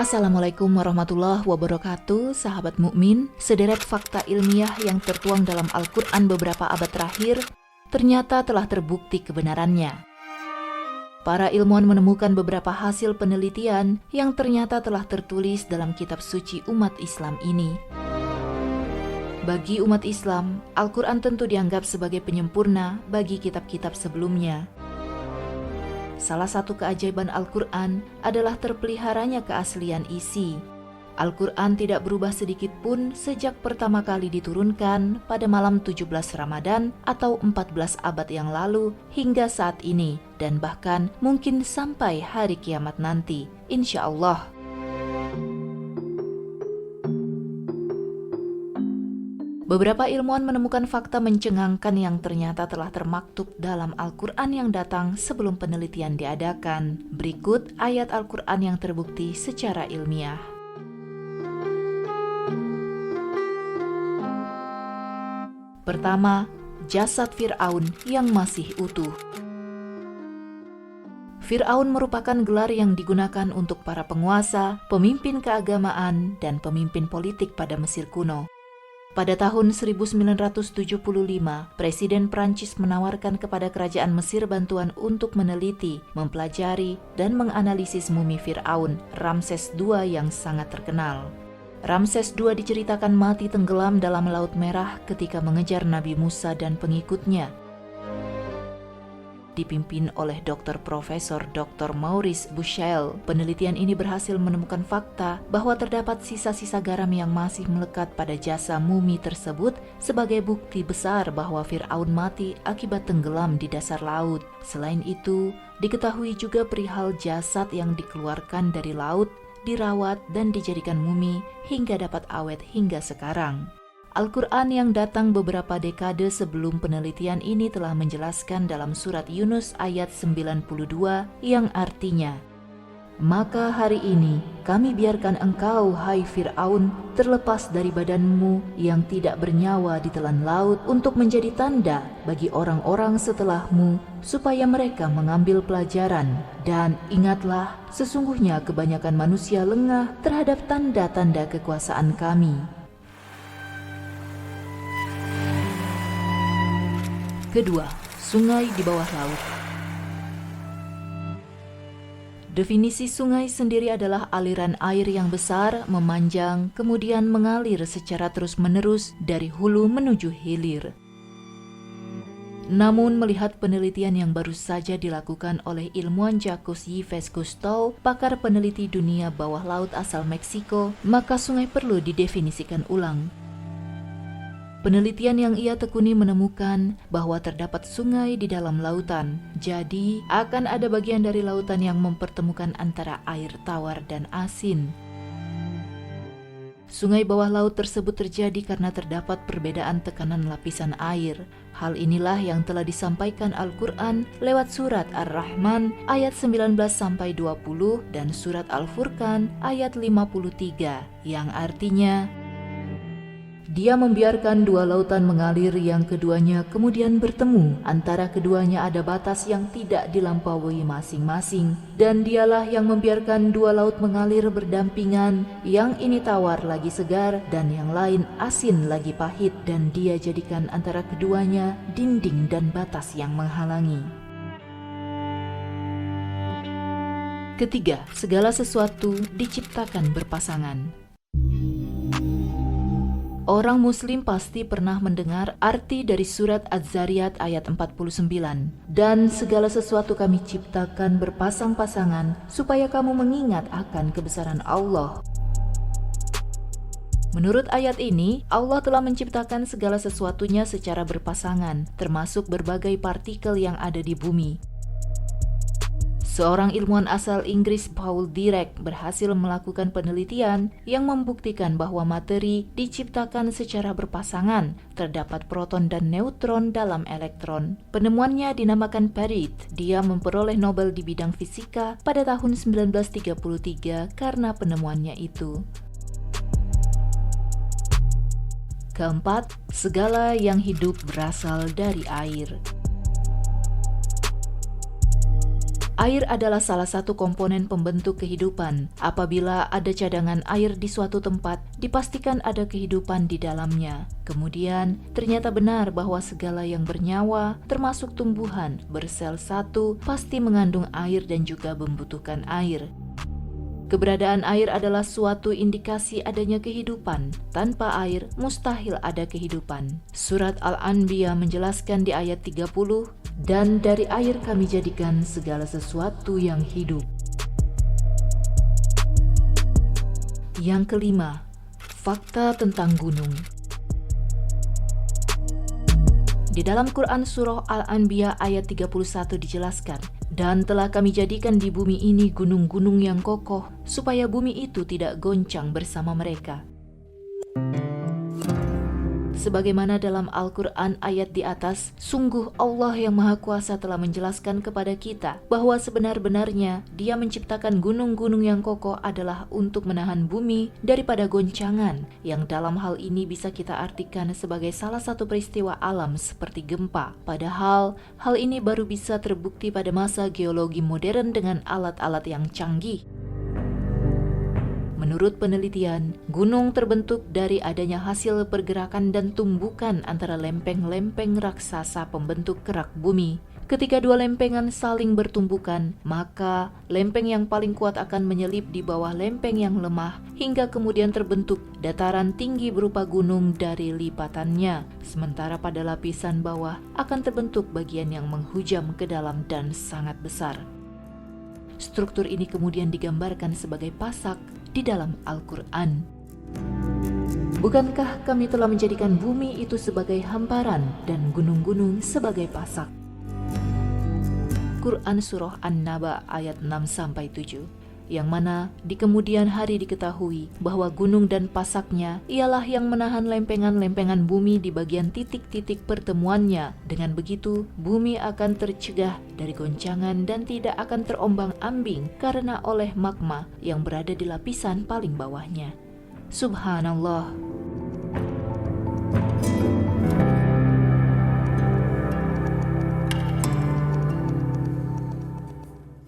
Assalamualaikum warahmatullahi wabarakatuh, sahabat mukmin. Sederet fakta ilmiah yang tertuang dalam Al-Quran beberapa abad terakhir ternyata telah terbukti kebenarannya. Para ilmuwan menemukan beberapa hasil penelitian yang ternyata telah tertulis dalam kitab suci umat Islam ini. Bagi umat Islam, Al-Quran tentu dianggap sebagai penyempurna bagi kitab-kitab sebelumnya. Salah satu keajaiban Al-Quran adalah terpeliharanya keaslian isi. Al-Quran tidak berubah sedikit pun sejak pertama kali diturunkan pada malam 17 Ramadan atau 14 abad yang lalu hingga saat ini, dan bahkan mungkin sampai hari kiamat nanti, insya Allah. Beberapa ilmuwan menemukan fakta mencengangkan yang ternyata telah termaktub dalam Al-Quran yang datang sebelum penelitian diadakan. Berikut ayat Al-Quran yang terbukti secara ilmiah. Pertama, jasad Fir'aun yang masih utuh. Fir'aun merupakan gelar yang digunakan untuk para penguasa, pemimpin keagamaan, dan pemimpin politik pada Mesir kuno. Pada tahun 1975, Presiden Prancis menawarkan kepada kerajaan Mesir bantuan untuk meneliti, mempelajari, dan menganalisis mumi Fir'aun, Ramses II yang sangat terkenal. Ramses II diceritakan mati tenggelam dalam Laut Merah ketika mengejar Nabi Musa dan pengikutnya. Dipimpin oleh Dr. Profesor Dr. Maurice Bucaille, penelitian ini berhasil menemukan fakta bahwa terdapat sisa-sisa garam yang masih melekat pada jasa mumi tersebut sebagai bukti besar bahwa Fir'aun mati akibat tenggelam di dasar laut. Selain itu, diketahui juga perihal jasad yang dikeluarkan dari laut, dirawat dan dijadikan mumi hingga dapat awet hingga sekarang. Al-Quran yang datang beberapa dekade sebelum penelitian ini telah menjelaskan dalam surat Yunus ayat 92 yang artinya, "Maka hari ini kami biarkan engkau, hai Fir'aun, terlepas dari badanmu yang tidak bernyawa di telan laut untuk menjadi tanda bagi orang-orang setelahmu supaya mereka mengambil pelajaran. Dan ingatlah, sesungguhnya kebanyakan manusia lengah terhadap tanda-tanda kekuasaan kami." Kedua, sungai di bawah laut. Definisi sungai sendiri adalah aliran air yang besar, memanjang, kemudian mengalir secara terus-menerus dari hulu menuju hilir. Namun melihat penelitian yang baru saja dilakukan oleh ilmuwan Jacques Yves Cousteau, pakar peneliti dunia bawah laut asal Meksiko, maka sungai perlu didefinisikan ulang. Penelitian yang ia tekuni menemukan bahwa terdapat sungai di dalam lautan. Jadi, akan ada bagian dari lautan yang mempertemukan antara air tawar dan asin. Sungai bawah laut tersebut terjadi karena terdapat perbedaan tekanan lapisan air. Hal inilah yang telah disampaikan Al-Quran lewat surat Ar-Rahman ayat 19-20 dan surat Al-Furqan ayat 53 yang artinya, "Dia membiarkan dua lautan mengalir yang keduanya kemudian bertemu. Antara keduanya ada batas yang tidak dilampaui masing-masing. Dan dialah yang membiarkan dua laut mengalir berdampingan. Yang ini tawar lagi segar dan yang lain asin lagi pahit. Dan dia jadikan antara keduanya dinding dan batas yang menghalangi." Ketiga, segala sesuatu diciptakan berpasangan. Orang muslim pasti pernah mendengar arti dari surat Az-Zariyat ayat 49. "Dan segala sesuatu kami ciptakan berpasang-pasangan supaya kamu mengingat akan kebesaran Allah." Menurut ayat ini, Allah telah menciptakan segala sesuatunya secara berpasangan, termasuk berbagai partikel yang ada di bumi. Seorang ilmuwan asal Inggris, Paul Dirac, berhasil melakukan penelitian yang membuktikan bahwa materi diciptakan secara berpasangan. Terdapat proton dan neutron dalam elektron. Penemuannya dinamakan Parit. Dia memperoleh Nobel di bidang fisika pada tahun 1933 karena penemuannya itu. Keempat, segala yang hidup berasal dari air. Air adalah salah satu komponen pembentuk kehidupan. Apabila ada cadangan air di suatu tempat, dipastikan ada kehidupan di dalamnya. Kemudian, ternyata benar bahwa segala yang bernyawa, termasuk tumbuhan, bersel satu, pasti mengandung air dan juga membutuhkan air. Keberadaan air adalah suatu indikasi adanya kehidupan. Tanpa air, mustahil ada kehidupan. Surat Al-Anbiya menjelaskan di ayat 30, dan dari air kami jadikan segala sesuatu yang hidup. Yang kelima, fakta tentang gunung. Di dalam Quran Surah Al-Anbiya ayat 31 dijelaskan, dan telah kami jadikan di bumi ini gunung-gunung yang kokoh, supaya bumi itu tidak goncang bersama mereka. Sebagaimana dalam Al-Quran ayat di atas, sungguh Allah yang Maha Kuasa telah menjelaskan kepada kita bahwa sebenar-benarnya Dia menciptakan gunung-gunung yang kokoh adalah untuk menahan bumi daripada goncangan, yang dalam hal ini bisa kita artikan sebagai salah satu peristiwa alam seperti gempa. Padahal, hal ini baru bisa terbukti pada masa geologi modern dengan alat-alat yang canggih. Menurut penelitian, gunung terbentuk dari adanya hasil pergerakan dan tumbukan antara lempeng-lempeng raksasa pembentuk kerak bumi. Ketika dua lempengan saling bertumbukan, maka lempeng yang paling kuat akan menyelip di bawah lempeng yang lemah hingga kemudian terbentuk dataran tinggi berupa gunung dari lipatannya. Sementara pada lapisan bawah akan terbentuk bagian yang menghujam ke dalam dan sangat besar. Struktur ini kemudian digambarkan sebagai pasak di dalam Al-Quran. Bukankah kami telah menjadikan bumi itu sebagai hamparan dan gunung-gunung sebagai pasak? Quran Surah An-Naba ayat 6-7, yang mana di kemudian hari diketahui bahwa gunung dan pasaknya ialah yang menahan lempengan-lempengan bumi di bagian titik-titik pertemuannya. Dengan begitu, bumi akan tercegah dari goncangan dan tidak akan terombang-ambing karena oleh magma yang berada di lapisan paling bawahnya. Subhanallah.